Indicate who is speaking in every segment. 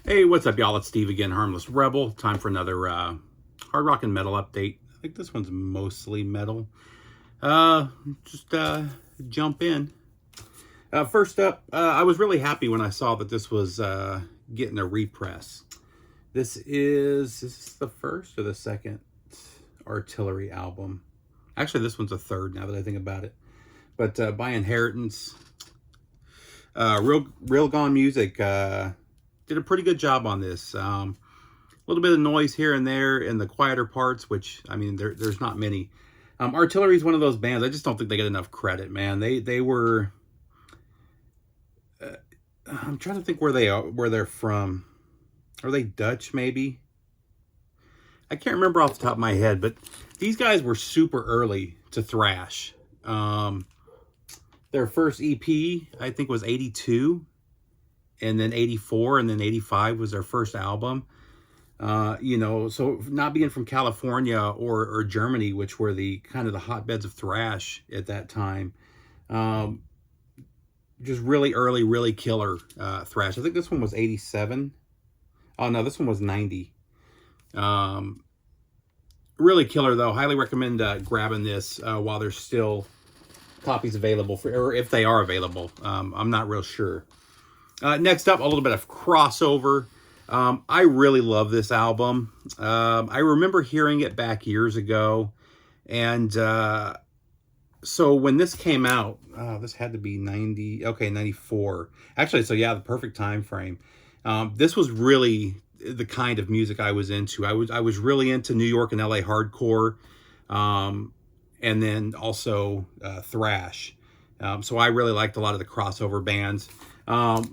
Speaker 1: Hey, what's up, y'all? It's Steve again, Harmless Rebel. Time for another hard rock and metal update. I think this one's mostly metal. Just jump in. First up, I was really happy when I saw that this was getting a repress. This is the first or the second Artillery album. Actually, this one's a third now that I think about it. But by Inheritance, Real Gone Music did a pretty good job on this. A little bit of noise here and there in the quieter parts, which, I mean, there's not many. Artillery is one of those bands, I just don't think they get enough credit, man. They were... I'm trying to think where they're from. Are they Dutch, maybe? I can't remember off the top of my head, but these guys were super early to thrash. Their first EP, I think, was 82, and then 84, and then 85 was their first album. So not being from California or Germany, which were the kind of the hotbeds of thrash at that time, just really early, really killer thrash. I think this one was 87. Oh, no, this one was 90. Really killer, though. Highly recommend grabbing this while there's still copies available, or if they are available. I'm not real sure. Next up, a little bit of crossover. I really love this album. I remember hearing it back years ago. And so when this came out, this had to be 94. Actually, so yeah, the perfect time frame. This was really the kind of music I was into. I was really into New York and LA hardcore, and then also thrash. So I really liked a lot of the crossover bands.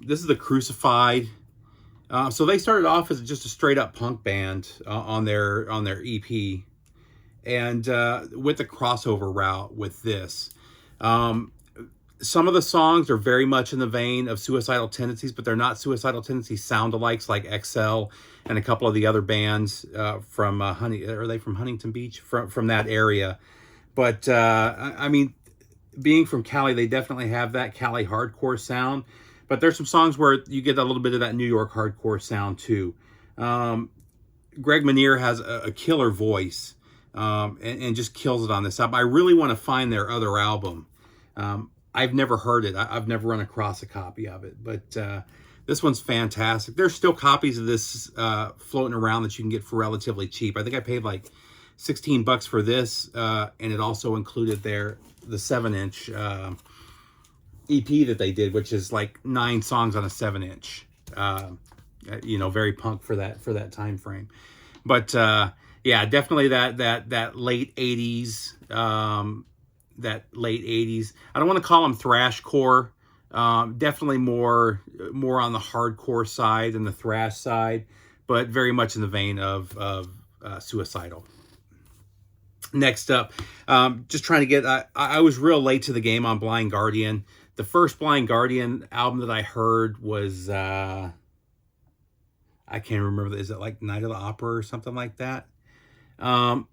Speaker 1: This is the Crucified. So they started off as just a straight up punk band on their EP, and with the crossover route with this. Some of the songs are very much in the vein of Suicidal Tendencies, but they're not Suicidal Tendencies sound-alikes like XL and a couple of the other bands from are they from Huntington Beach? From that area. But I mean, being from Cali, they definitely have that Cali hardcore sound. But there's some songs where you get a little bit of that New York hardcore sound too. Greg Manier has a killer voice and just kills it on this album. I really want to find their other album. I've never heard it. I've never run across a copy of it. But this one's fantastic. There's still copies of this floating around that you can get for relatively cheap. I think I paid like $16 for this, and it also included the 7-inch EP that they did, which is like 9 songs on a 7-inch. Very punk for that time frame. But yeah, definitely that late 80s. That late 80s. I don't want to call them thrashcore. Definitely more on the hardcore side than the thrash side, but very much in the vein of Suicidal. Next up, just trying to get... I was real late to the game on Blind Guardian. The first Blind Guardian album that I heard was... I can't remember. Is it like Night of the Opera or something like that?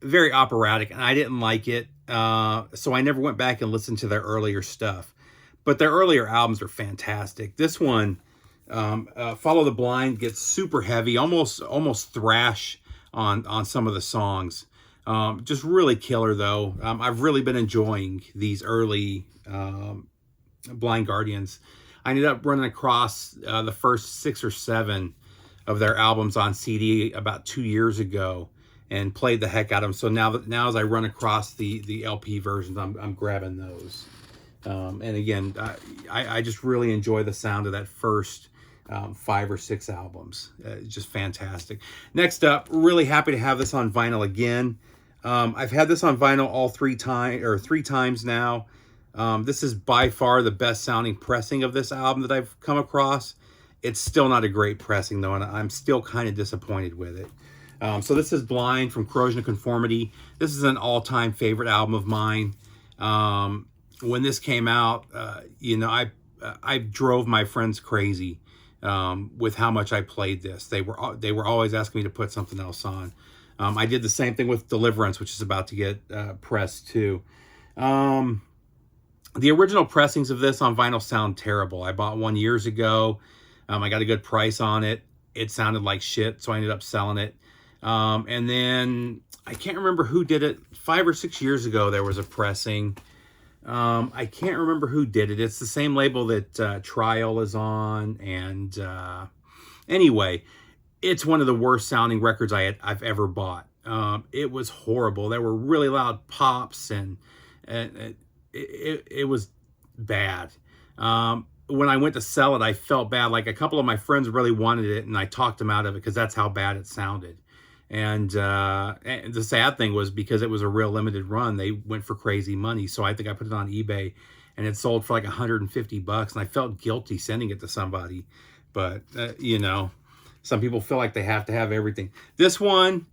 Speaker 1: Very operatic, and I didn't like it. So I never went back and listened to their earlier stuff. But their earlier albums are fantastic. This one, Follow the Blind, gets super heavy, almost thrash on some of the songs. Just really killer, though. I've really been enjoying these early Blind Guardians. I ended up running across the first 6 or 7 of their albums on CD about 2 years ago and played the heck out of them. So now as I run across the LP versions, I'm grabbing those. And again, I just really enjoy the sound of that first 5 or 6 albums. It's just fantastic. Next up, really happy to have this on vinyl again. I've had this on vinyl three times now. This is by far the best sounding pressing of this album that I've come across. It's still not a great pressing, though, and I'm still kind of disappointed with it. So this is Blind from Corrosion of Conformity. This is an all-time favorite album of mine. When this came out, I drove my friends crazy with how much I played this. They were always asking me to put something else on. I did the same thing with Deliverance, which is about to get pressed too. The original pressings of this on vinyl sound terrible. I bought one years ago. I got a good price on it, it sounded like shit, so I ended up selling it. And then I can't remember who did it. 5 or 6 years ago, there was a pressing. I can't remember who did it. It's the same label that Trial is on. And anyway, it's one of the worst sounding records I've ever bought. It was horrible. There were really loud pops, and it was bad. When I went to sell it, I felt bad. Like, a couple of my friends really wanted it, and I talked them out of it because that's how bad it sounded. And the sad thing was, because it was a real limited run, they went for crazy money. So I think I put it on eBay, and it sold for like $150, and I felt guilty sending it to somebody. But you know, some people feel like they have to have everything. This one,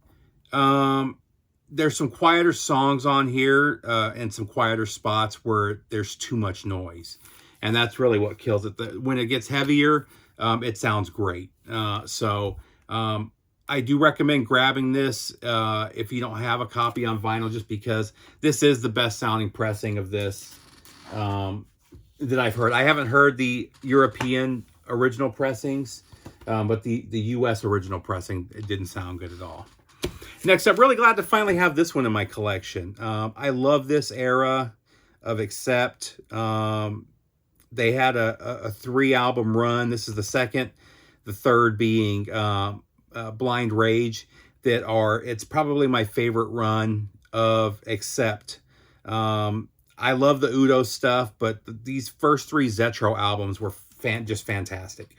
Speaker 1: there's some quieter songs on here, and some quieter spots where there's too much noise. And that's really what kills it. When it gets heavier, it sounds great. I do recommend grabbing this if you don't have a copy on vinyl, just because this is the best sounding pressing of this that I've heard. I haven't heard the European original pressings, but the US original pressing, it didn't sound good at all. Next up, really glad to finally have this one in my collection. I love this era of Accept. They had a 3-album run. This is the second, the third being Blind Rage. It's probably my favorite run of Accept. I love the Udo stuff, but these first 3 Zetro albums were just fantastic.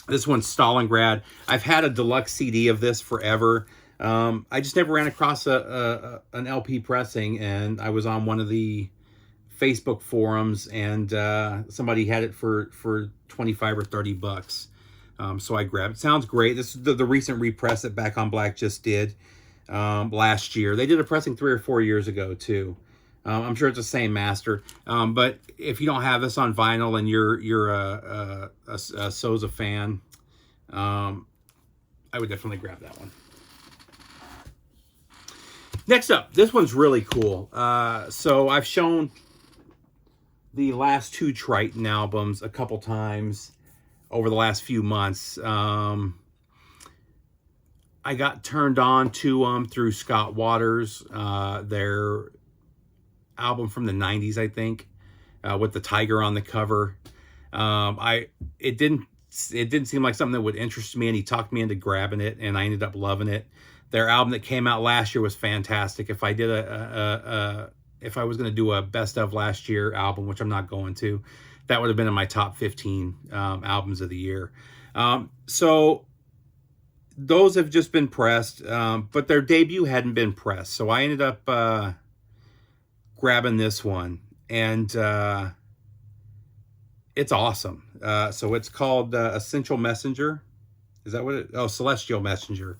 Speaker 1: This one's Stalingrad. I've had a deluxe CD of this forever. I just never ran across an LP pressing, and I was on one of the Facebook forums, and somebody had it for 25 or 30 bucks. So I grabbed it. Sounds great. This is the recent repress that Back on Black just did last year. They did a pressing 3 or 4 years ago too. I'm sure it's the same master. But if you don't have this on vinyl and you're a Sousa fan, I would definitely grab that one. Next up, this one's really cool. So I've shown the last 2 Triton albums a couple times over the last few months. I got turned on to them through Scott Waters, their album from the 90s, I think, with the tiger on the cover. It didn't seem like something that would interest me, and he talked me into grabbing it, and I ended up loving it. Their album that came out last year was fantastic. If I did if I was going to do a best of last year album, which I'm not going to, that would have been in my top 15 albums of the year. So those have just been pressed, but their debut hadn't been pressed. So I ended up grabbing this one, and it's awesome. So it's called Essential Messenger. Is that what it? Oh, Celestial Messenger.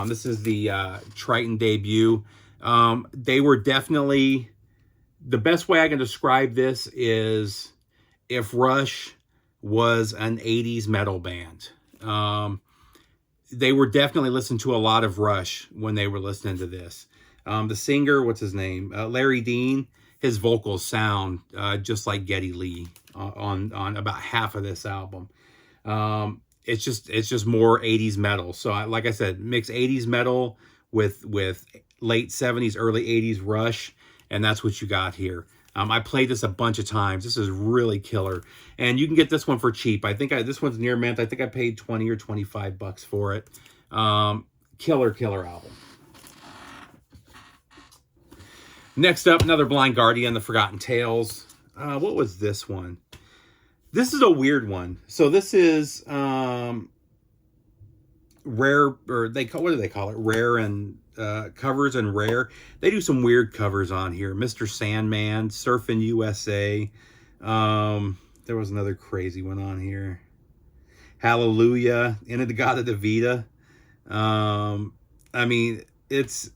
Speaker 1: This is the Triton debut. They were definitely, the best way I can describe this is if Rush was an 80s metal band. They were definitely listening to a lot of Rush when they were listening to this. The singer, what's his name? Larry Dean, his vocals sound just like Geddy Lee on about half of this album. It's just more 80s metal. So like I said, mix 80s metal with late 70s, early 80s Rush, and that's what you got here. I played this a bunch of times. This is really killer. And you can get this one for cheap. I think this one's near mint. I think I paid 20 or 25 bucks for it. Killer album. Next up, another Blind Guardian, The Forgotten Tales. What was this one? This is a weird one. So this is rare, or what do they call it? Rare and covers and rare. They do some weird covers on here. Mr. Sandman, Surfin' USA. There was another crazy one on here. Hallelujah, Inagata Vita. I mean, it's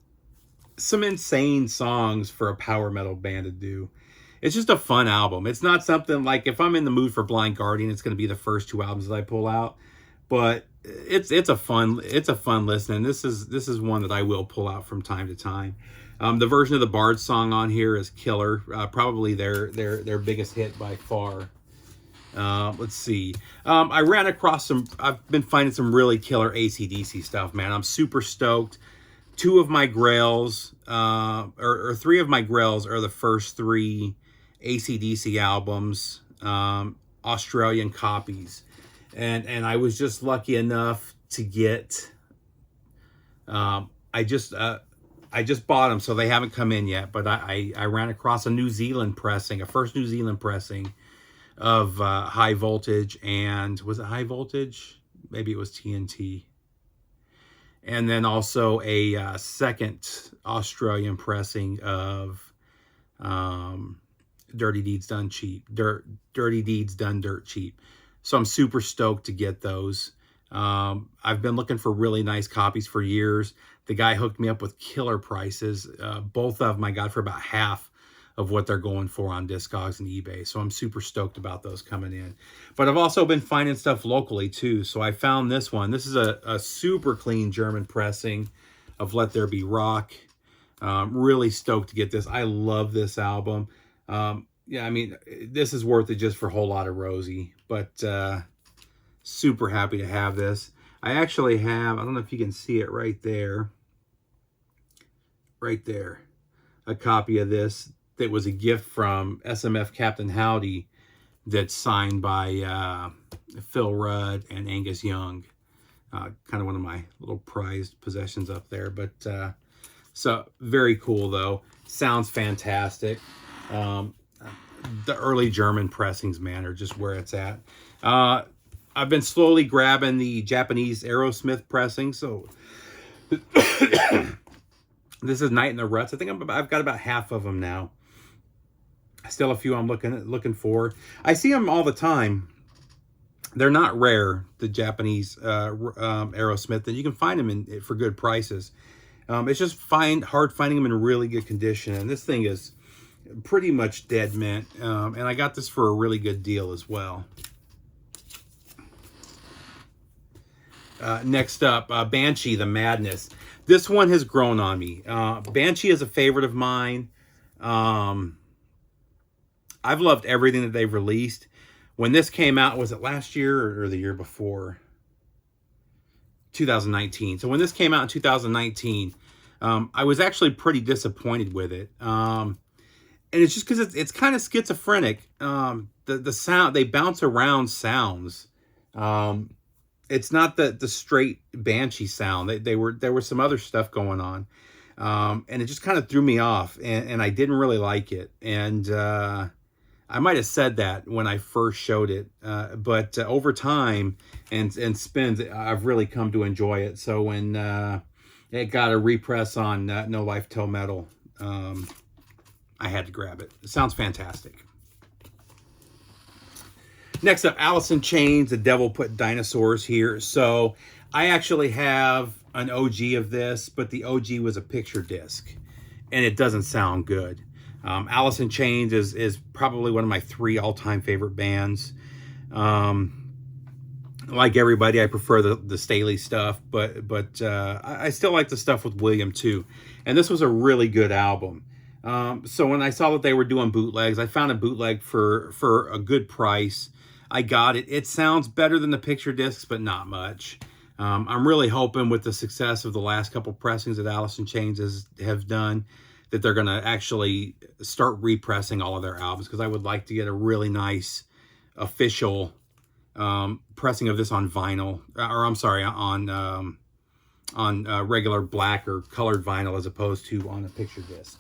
Speaker 1: some insane songs for a power metal band to do. It's just a fun album. It's not something like, if I'm in the mood for Blind Guardian, it's going to be the first 2 albums that I pull out. But it's a fun listen, and this is one that I will pull out from time to time. The version of the Bard song on here is killer. Probably their biggest hit by far. Let's see. I ran across I've been finding some really killer AC/DC stuff, man. I'm super stoked. Two of my grails, or three of my grails are the first three AC/DC albums, Australian copies. And I was just lucky enough to get, I just bought them, so they haven't come in yet, but I ran across a New Zealand pressing, a first New Zealand pressing of High Voltage, and was it High Voltage? Maybe it was TNT. And then also a second Australian pressing of Dirty Deeds Done Cheap. Dirty Deeds Done Dirt Cheap. So I'm super stoked to get those. I've been looking for really nice copies for years. The guy hooked me up with killer prices. Both of them I got for about half of what they're going for on Discogs and eBay. So I'm super stoked about those coming in. But I've also been finding stuff locally too. So I found this one. This is a super clean German pressing of Let There Be Rock. Really stoked to get this. I love this album. Yeah, I mean, this is worth it just for Whole Lotta Rosie. But super happy to have this. I actually have, I don't know if you can see it right there. Right there. A copy of this that was a gift from SMF Captain Howdy that's signed by Phil Rudd and Angus Young. Kind of one of my little prized possessions up there. But so very cool though. Sounds fantastic. The early German pressings, man, are just where it's at. I've been slowly grabbing the Japanese Aerosmith pressing. So this is Night in the Ruts. I think I've got about half of them now. Still a few I'm looking for. I see them all the time. They're not rare, the Japanese Aerosmith, and you can find them for good prices. It's just hard finding them in really good condition. And this thing is pretty much dead mint. And I got this for a really good deal as well. Next up, Banshee, The Madness. This one has grown on me. Banshee is a favorite of mine. I've loved everything that they've released. When this came out, was it last year or the year before? 2019. So when this came out in 2019, I was actually pretty disappointed with it. And it's just because it's kind of schizophrenic. The sound, they bounce around sounds. It's not the straight Banshee sound. There was some other stuff going on. And it just kind of threw me off, and I didn't really like it. And I might have said that when I first showed it, but over time and spins, I've really come to enjoy it. So when it got a repress on No Life Till Metal, I had to grab it. It sounds fantastic. Next up, Alice in Chains, The Devil Put Dinosaurs Here. So I actually have an OG of this, but the OG was a picture disc, and it doesn't sound good. Alice in Chains is probably one of my 3 all-time favorite bands. Like everybody, I prefer the Staley stuff, but I still like the stuff with William too. And this was a really good album. So when I saw that they were doing bootlegs, I found a bootleg for a good price. I got it. It sounds better than the picture discs, but not much. I'm really hoping with the success of the last couple pressings that Alice in Chains have done, that they're going to actually start repressing all of their albums, because I would like to get a really nice official pressing of this on vinyl, or I'm sorry, on regular black or colored vinyl as opposed to on a picture disc.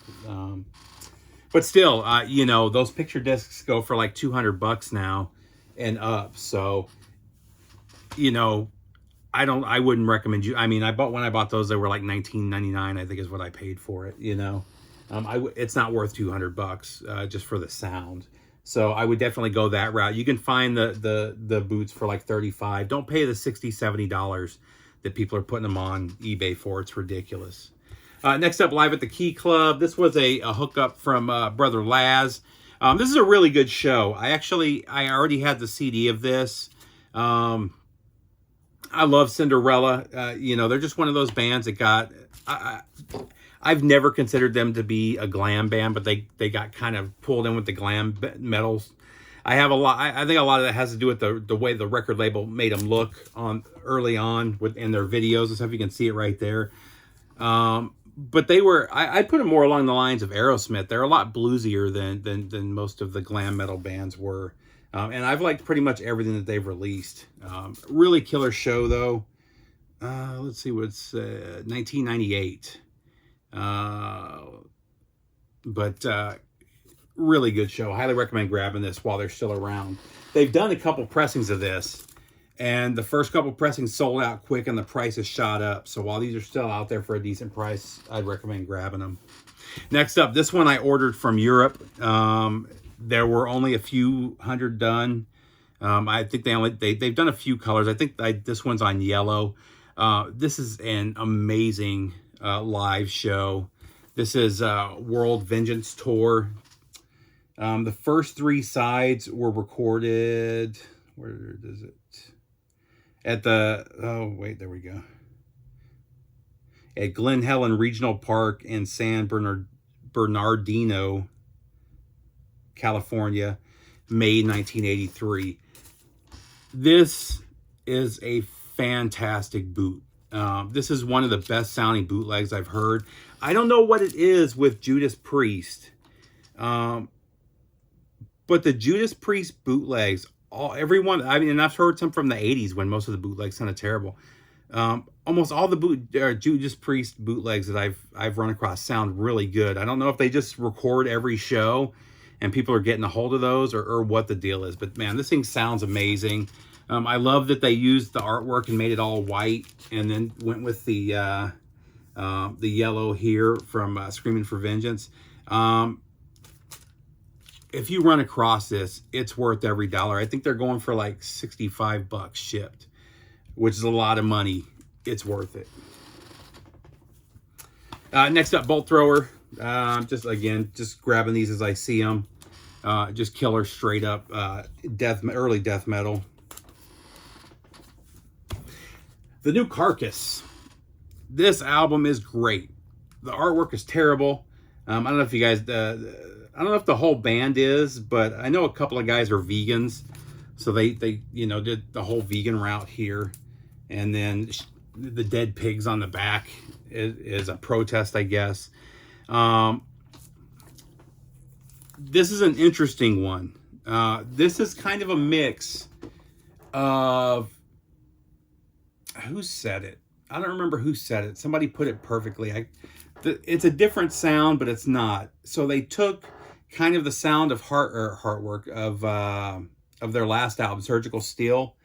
Speaker 1: But still, you know, those picture discs go for like $200 now and up. So, you know, I wouldn't recommend you. I mean, when I bought those, they were like $19.99, I think is what I paid for it, you know. It's not worth $200 just for the sound. So I would definitely go that route. You can find the boots for like $35. Don't pay the $60, $70 that people are putting them on eBay for. It's ridiculous. Next up, Live at the Key Club. This was a hookup from Brother Laz. This is a really good show. I already had the CD of this. I love Cinderella. You know, they're just one of those bands that got... I've never considered them to be a glam band, but they got kind of pulled in with the glam metal I have a lot. I think a lot of that has to do with the way the record label made them look on early on in their videos and stuff. You can see it right there. But they were, I put them more along the lines of Aerosmith. They're a lot bluesier than most of the glam metal bands were. And I've liked pretty much everything that they've released. Really killer show though. Let's see what's 1998. But really good show. Highly recommend grabbing this while they're still around. They've done a couple pressings of this, and the first couple pressings sold out quick and the price has shot up. So while these are still out there for a decent price, I'd recommend grabbing them. Next up, this one I ordered from Europe. There were only a few hundred done. I think they've done a few colors. I think this one's on yellow. This is an amazing live show. This is World Vengeance Tour. The first 3 sides were recorded. Where is it? At the, oh wait, there we go. At Glen Helen Regional Park in San Bernardino, California, May 1983. This is a fantastic boot. This is one of the best sounding bootlegs I've heard. I don't know what it is with Judas Priest. But the Judas Priest bootlegs, everyone, I mean, and I've heard some from the 80s when most of the bootlegs sounded terrible. Almost all the Judas Priest bootlegs that I've run across sound really good. I don't know if they just record every show and people are getting a hold of those or what the deal is. But man, this thing sounds amazing. I love that they used the artwork and made it all white and then went with the yellow here from Screaming for Vengeance. If you run across this, it's worth every dollar. I think they're going for like $65 shipped, which is a lot of money. It's worth it. Next up, bolt thrower. Just grabbing these as I see them. Just killer straight up early death metal. The new Carcass. This album is great. The artwork is terrible. I don't know if you guys, I don't know if the whole band is, but I know a couple of guys are vegans. So they did the whole vegan route here. And then the dead pigs on the back is a protest, I guess. This is an interesting one. This is kind of a mix of, who said it? I don't remember who said it. Somebody put it perfectly. It's a different sound, but it's not. So they took kind of the sound of Heartwork of their last album, Surgical Steel,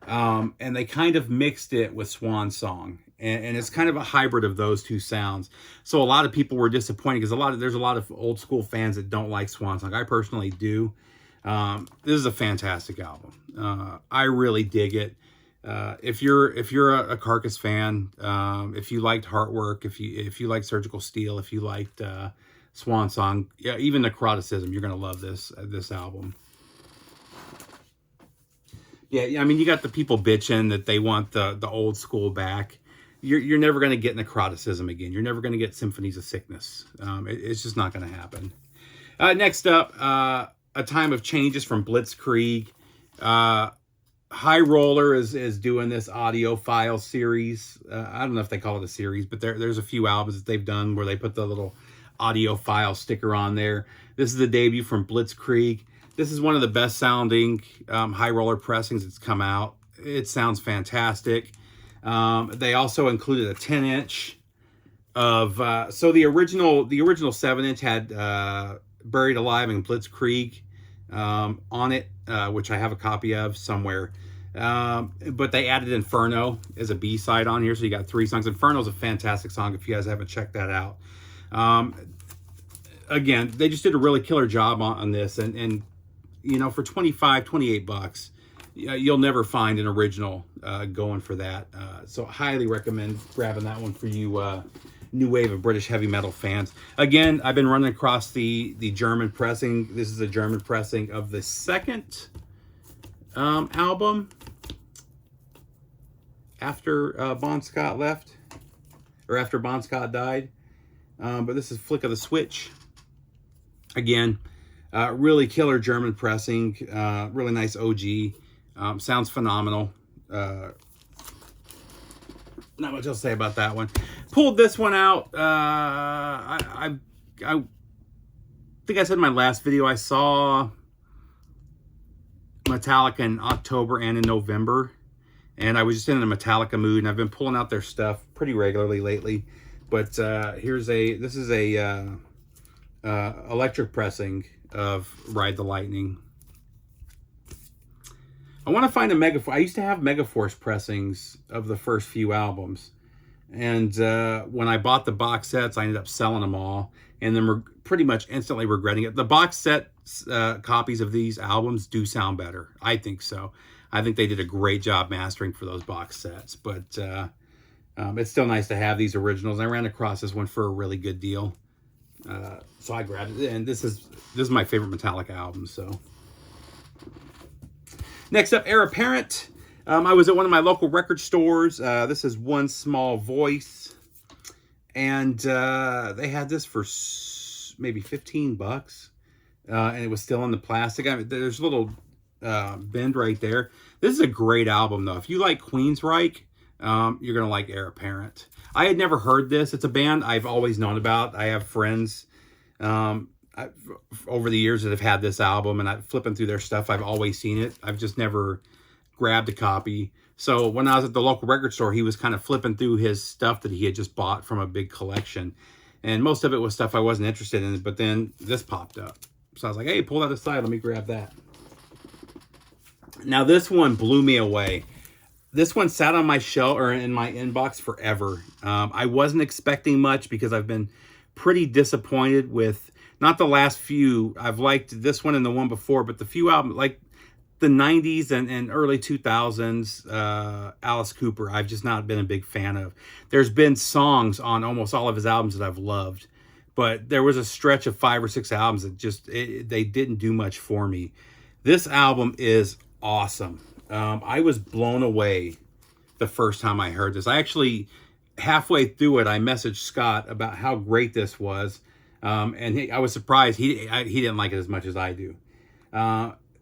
Speaker 1: and they kind of mixed it with Swan Song, and it's kind of a hybrid of those two sounds. So a lot of people were disappointed because there's a lot of old school fans that don't like Swan Song. I personally do. This is a fantastic album. I really dig it. If you're a Carcass fan, if you liked Heartwork, if you like Surgical Steel, if you liked Swan Song, yeah, even Necroticism, you're gonna love this album. Yeah, I mean, you got the people bitching that they want the old school back. You're never gonna get Necroticism again. You're never gonna get Symphonies of Sickness. It's just not gonna happen. Next up, A Time of Changes from Blitzkrieg. High Roller is doing this audiophile series. I don't know if they call it a series, but there's a few albums that they've done where they put the little audiophile sticker on there. This is the debut from Blitzkrieg. This is one of the best sounding High Roller pressings that's come out. It sounds fantastic. They also included a 10-inch of so the original 7-inch had Buried Alive and Blitzkrieg on it, which I have a copy of somewhere. But they added Inferno as a B-side on here, so you got 3 songs. Inferno is a fantastic song if you guys haven't checked that out. Again, they just did a really killer job on this, and you know, for $28, you'll never find an original going for that. So highly recommend grabbing that one for you new wave of British heavy metal fans. Again, I've been running across the German pressing. This is a German pressing of the second album after Bon Scott left, or after Bon Scott died. But this is Flick of the Switch. Again, Really killer German pressing. Really nice OG. Sounds phenomenal. Not much else to say about that one. Pulled this one out. I think I said in my last video I saw Metallica in October and in November, and I was just in a Metallica mood, and I've been pulling out their stuff pretty regularly lately. But this is a electric pressing of Ride the Lightning. I want to find a Megaforce. I used to have Megaforce pressings of the first few albums, and when I bought the box sets, I ended up selling them all, and then pretty much instantly regretting it. The box set copies of these albums do sound better. I think so. I think they did a great job mastering for those box sets, but it's still nice to have these originals. I ran across this one for a really good deal, so I grabbed it, and this is my favorite Metallica album. So next up, Heir Apparent. I was at one of my local record stores. This is One Small Voice, and they had this for maybe 15 bucks, and it was still in the plastic. I mean, there's a little bend right there. This is a great album, though. If you like Queensryche, you're gonna like Heir Apparent. I had never heard this. It's a band I've always known about. I have friends over the years that have had this album, and I'm flipping through their stuff. I've always seen it. I've just never grabbed a copy. So when I was at the local record store, he was kind of flipping through his stuff that he had just bought from a big collection, and most of it was stuff I wasn't interested in. But then this popped up, so I was like, "Hey, pull that aside. Let me grab that." Now this one blew me away. This one sat on my shelf or in my inbox forever. I wasn't expecting much because I've been pretty disappointed with not the last few. I've liked this one and the one before, but the few albums like the 90s and early 2000s, Alice Cooper, I've just not been a big fan of. There's been songs on almost all of his albums that I've loved, but there was a stretch of 5 or 6 albums that they didn't do much for me. This album is awesome. I was blown away the first time I heard this. I actually, halfway through it, I messaged Scott about how great this was, and I was surprised he didn't like it as much as I do.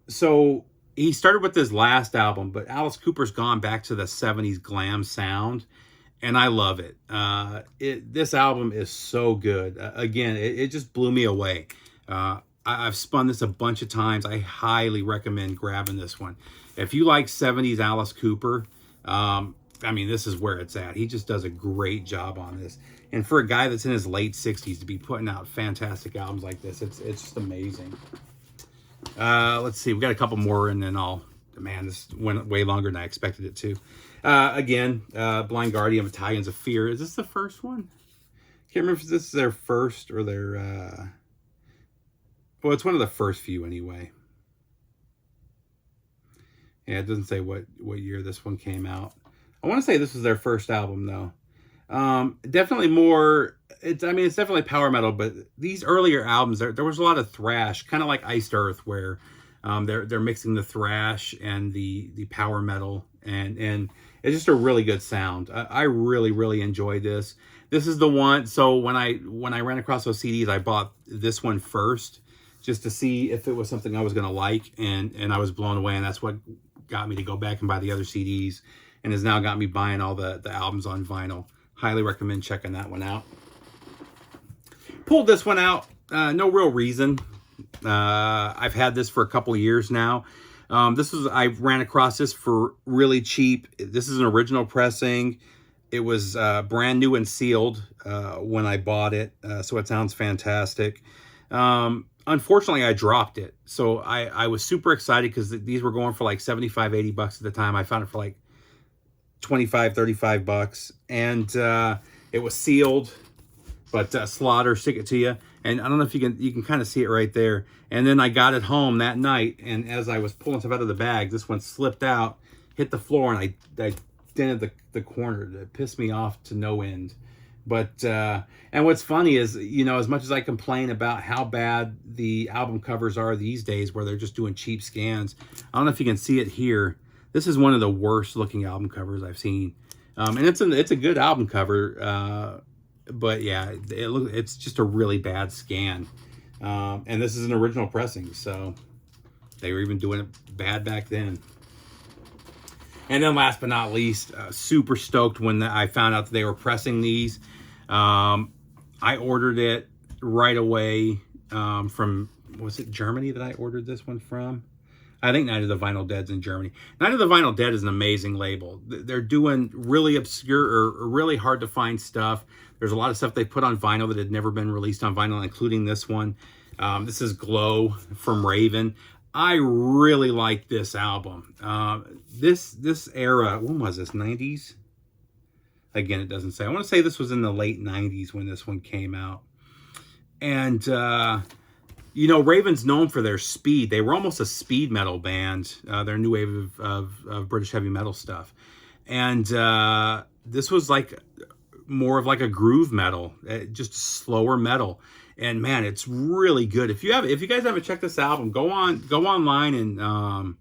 Speaker 1: So he started with his last album, but Alice Cooper's gone back to the 70s glam sound, and I love it. This album is so good. Again, it just blew me away. I've spun this a bunch of times. I highly recommend grabbing this one. If you like 70s Alice Cooper, I mean, this is where it's at. He just does a great job on this. And for a guy that's in his late 60s to be putting out fantastic albums like this, it's just amazing. Let's see. We got a couple more, and then man, this went way longer than I expected it to. Again, Blind Guardian, Battalions of Fear. Is this the first one? Can't remember if this is their first or their... Well, it's one of the first few anyway. Yeah, it doesn't say what year this one came out. I want to say this was their first album, though. Definitely more... It's definitely power metal, but these earlier albums, there was a lot of thrash, kind of like Iced Earth, where they're mixing the thrash and the power metal, and it's just a really good sound. I really, really enjoyed this. This is the one. So when I ran across those CDs, I bought this one first, just to see if it was something I was going to like, and I was blown away, and that's what got me to go back and buy the other CDs, and has now got me buying all the albums on vinyl. Highly recommend checking that one out. Pulled this one out, no real reason. I've had this for a couple years now. I ran across this for really cheap. This is an original pressing. It was brand new and sealed when I bought it, so it sounds fantastic. Unfortunately, I dropped it. So I was super excited because these were going for like 75, 80 bucks at the time. I found it for like 25, 35 bucks. And it was sealed, but Slaughter, stick it to you. And I don't know if you can kind of see it right there. And then I got it home that night, and as I was pulling stuff out of the bag, this one slipped out, hit the floor, and I dented the corner. It pissed me off to no end. But, and what's funny is, as much as I complain about how bad the album covers are these days, where they're just doing cheap scans, I don't know if you can see it here. This is one of the worst looking album covers I've seen. And it's a good album cover, but yeah, it's just a really bad scan. And this is an original pressing, so they were even doing it bad back then. And then last but not least, super stoked when I found out that they were pressing these. I ordered it right away from, was it Germany that I ordered this one from? I think Night of the Vinyl Dead's in Germany. Night of the Vinyl Dead is an amazing label. They're doing really obscure or really hard to find stuff. There's a lot of stuff they put on vinyl that had never been released on vinyl, including this one. This is Glow from Raven. I really like this album. This era, when was this, 90s? Again, it doesn't say. I want to say this was in the late 90s when this one came out. And, you know, Raven's known for their speed. They were almost a speed metal band. Their new wave of British heavy metal stuff. And this was like more of like a groove metal, just slower metal. And man, it's really good. If you guys haven't checked this album, go online and on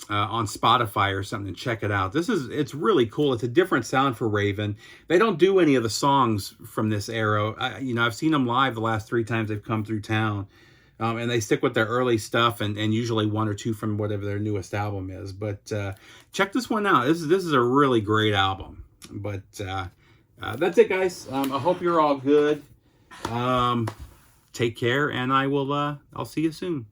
Speaker 1: Spotify or something and check it out. It's really cool. It's a different sound for Raven. They don't do any of the songs from this era. You know, I've seen them live the last 3 times they've come through town. And they stick with their early stuff and usually 1 or 2 from whatever their newest album is. But check this one out. This is a really great album. But that's it, guys. I hope you're all good. Take care, and I'll see you soon.